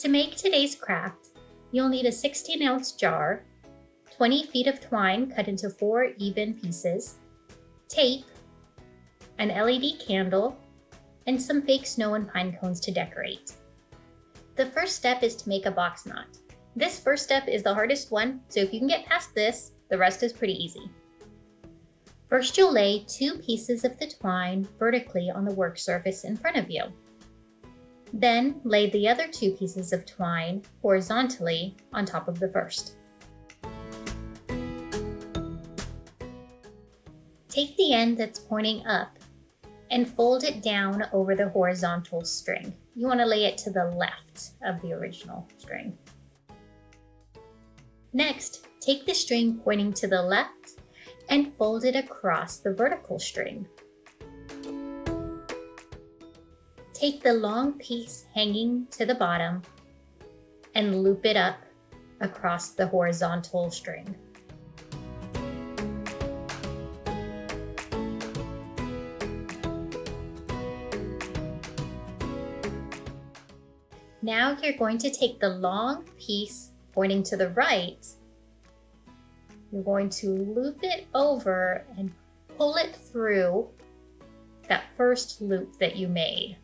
To make today's craft, you'll need a 16-ounce jar, 20 feet of twine cut into 4 even pieces, tape, an LED candle, and some fake snow and pine cones to decorate. The first step is to make a box knot. This first step is the hardest one, so if you can get past this, the rest is pretty easy. First, you'll lay 2 pieces of the twine vertically on the work surface in front of you. Then lay the other 2 pieces of twine horizontally on top of the first. Take the end that's pointing up and fold it down over the horizontal string. You want to lay it to the left of the original string. Next, take the string pointing to the left and fold it across the vertical string. Take the long piece hanging to the bottom and loop it up across the horizontal string. Now you're going to take the long piece pointing to the right. You're going to loop it over and pull it through that first loop that you made.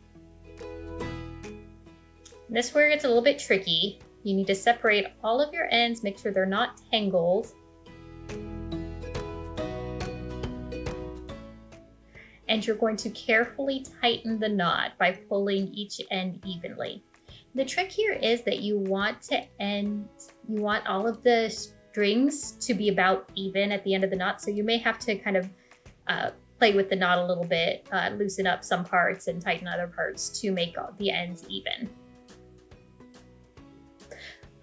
This is where it gets a little bit tricky. You need to separate all of your ends, make sure they're not tangled. And you're going to carefully tighten the knot by pulling each end evenly. The trick here is that you want all of the strings to be about even at the end of the knot, so you may have to kind of play with the knot a little bit, loosen up some parts and tighten other parts to make the ends even.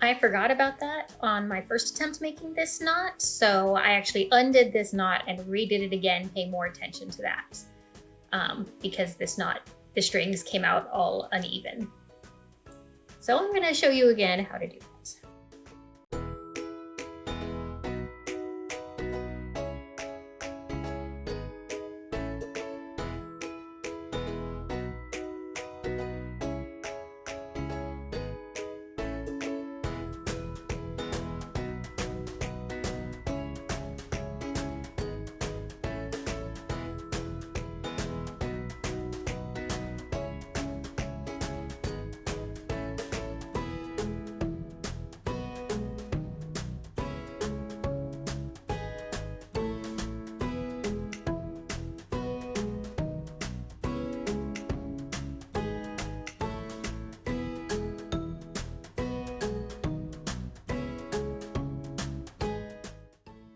I forgot about that on my first attempt making this knot, so I actually undid this knot and redid it again. Pay more attention to that because this knot, the strings came out all uneven. So I'm going to show you again how to do that.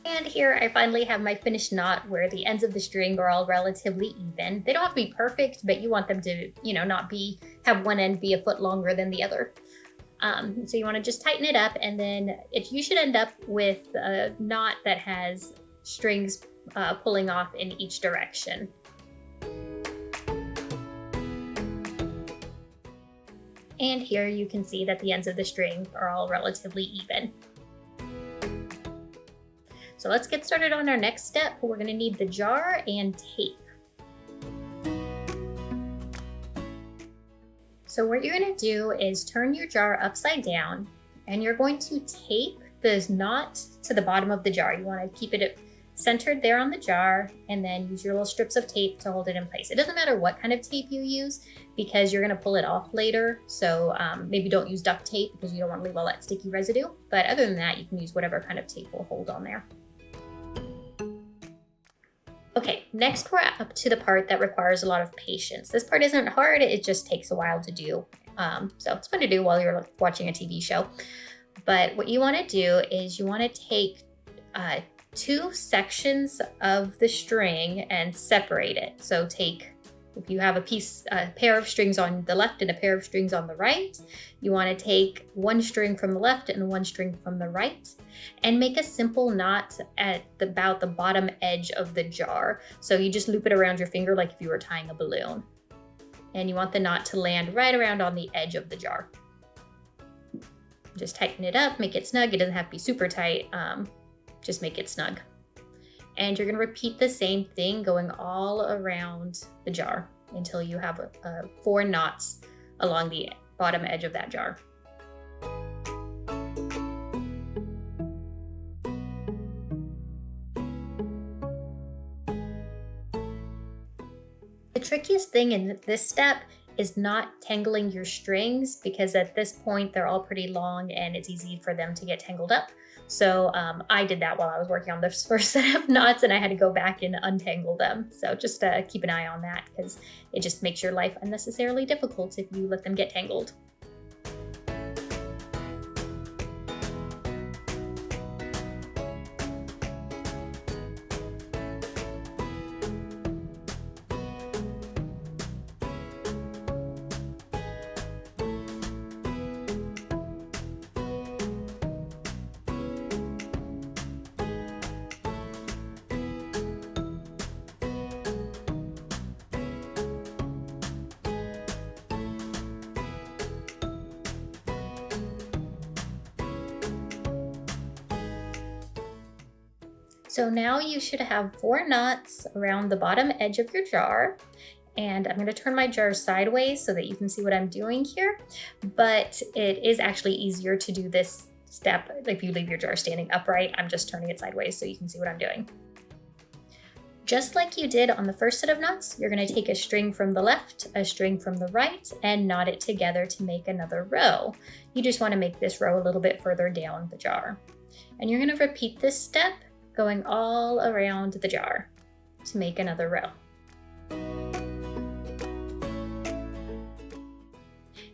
And here I finally have my finished knot where the ends of the string are all relatively even. They don't have to be perfect, but you want them to, not have one end be a foot longer than the other. So you want to just tighten it up, and then you should end up with a knot that has strings pulling off in each direction. And here you can see that the ends of the string are all relatively even. So let's get started on our next step. We're going to need the jar and tape. So what you're going to do is turn your jar upside down, and you're going to tape the knot to the bottom of the jar. You want to keep it centered there on the jar, and then use your little strips of tape to hold it in place. It doesn't matter what kind of tape you use because you're going to pull it off later. So maybe don't use duct tape because you don't want to leave all that sticky residue. But other than that, you can use whatever kind of tape will hold on there. Okay, next we're up to the part that requires a lot of patience. This part isn't hard, it just takes a while to do. So it's fun to do while you're watching a TV show. But what you want to do is you want to take 2 sections of the string and separate it. So if you have a pair of strings on the left and a pair of strings on the right, you want to take 1 string from the left and 1 string from the right and make a simple knot at about the bottom edge of the jar. So you just loop it around your finger like if you were tying a balloon. And you want the knot to land right around on the edge of the jar. Just tighten it up, make it snug. It doesn't have to be super tight, just make it snug. And you're going to repeat the same thing going all around the jar until you have 4 knots along the bottom edge of that jar. trickiest thing in this step is not tangling your strings, because at this point they're all pretty long and it's easy for them to get tangled up. So I did that while I was working on this first set of knots, and I had to go back and untangle them. So just keep an eye on that, because it just makes your life unnecessarily difficult if you let them get tangled. So now you should have 4 knots around the bottom edge of your jar. And I'm going to turn my jar sideways so that you can see what I'm doing here. But it is actually easier to do this step if you leave your jar standing upright. I'm just turning it sideways so you can see what I'm doing. Just like you did on the first set of knots, you're going to take a string from the left, a string from the right, and knot it together to make another row. You just want to make this row a little bit further down the jar. And you're going to repeat this step going all around the jar to make another row.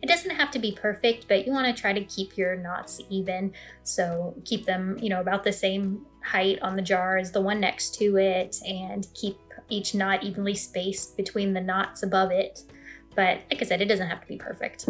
It doesn't have to be perfect, but you want to try to keep your knots even. So keep them, about the same height on the jar as the one next to it, and keep each knot evenly spaced between the knots above it. But like I said, it doesn't have to be perfect.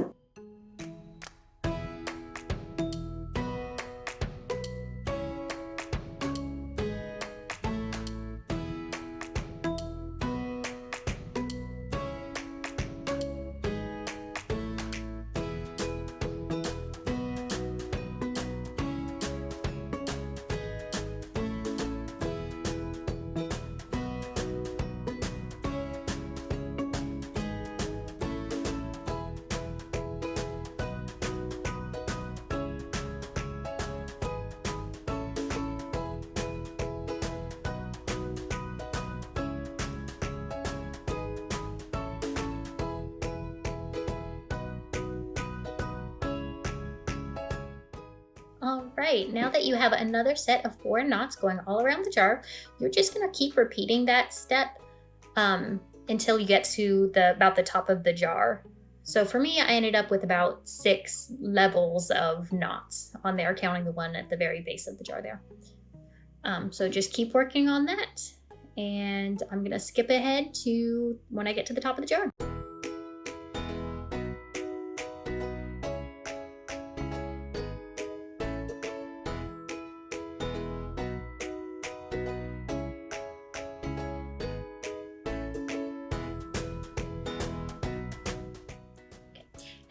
All right, now that you have another set of 4 knots going all around the jar, you're just gonna keep repeating that step until you get to about the top of the jar. So for me, I ended up with about 6 levels of knots on there, counting the one at the very base of the jar there. So just keep working on that. And I'm gonna skip ahead to when I get to the top of the jar.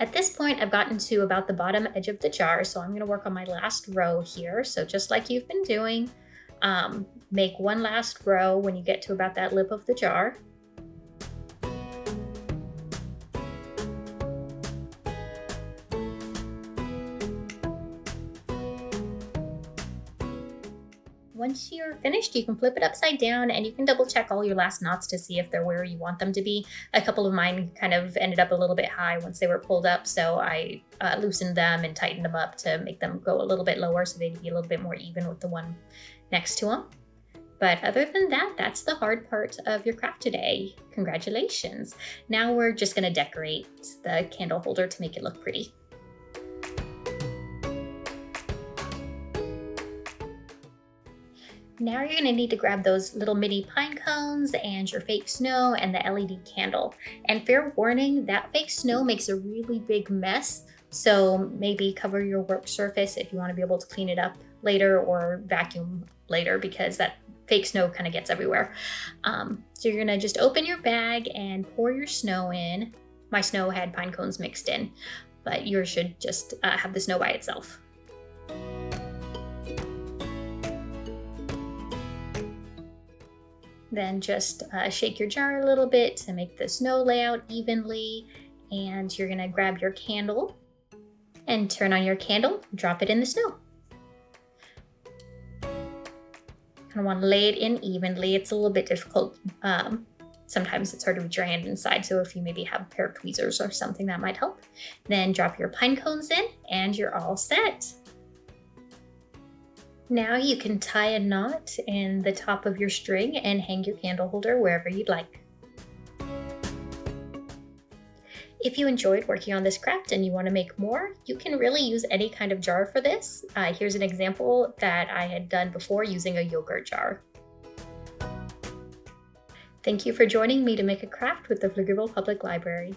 At this point, I've gotten to about the bottom edge of the jar, so I'm going to work on my last row here. So just like you've been doing, make one last row when you get to about that lip of the jar. Once you're finished, you can flip it upside down and you can double check all your last knots to see if they're where you want them to be. A couple of mine kind of ended up a little bit high once they were pulled up, so I loosened them and tightened them up to make them go a little bit lower so they'd be a little bit more even with the one next to them. But other than that, that's the hard part of your craft today. Congratulations. Now we're just going to decorate the candle holder to make it look pretty. Now you're gonna need to grab those little mini pine cones and your fake snow and the LED candle. And fair warning, that fake snow makes a really big mess. So maybe cover your work surface if you wanna be able to clean it up later or vacuum later, because that fake snow kind of gets everywhere. So you're gonna just open your bag and pour your snow in. My snow had pine cones mixed in, but yours should just have the snow by itself. Then just shake your jar a little bit to make the snow lay out evenly. And you're gonna grab your candle and turn on your candle, drop it in the snow. Kind of want to lay it in evenly. It's a little bit difficult Sometimes it's hard to reach your hand inside, so if you maybe have a pair of tweezers or something, that might help. Then drop your pine cones in and you're all set. Now you can tie a knot in the top of your string and hang your candle holder wherever you'd like. If you enjoyed working on this craft and you want to make more, you can really use any kind of jar for this. Here's an example that I had done before using a yogurt jar. Thank you for joining me to make a craft with the Pflugerville Public Library.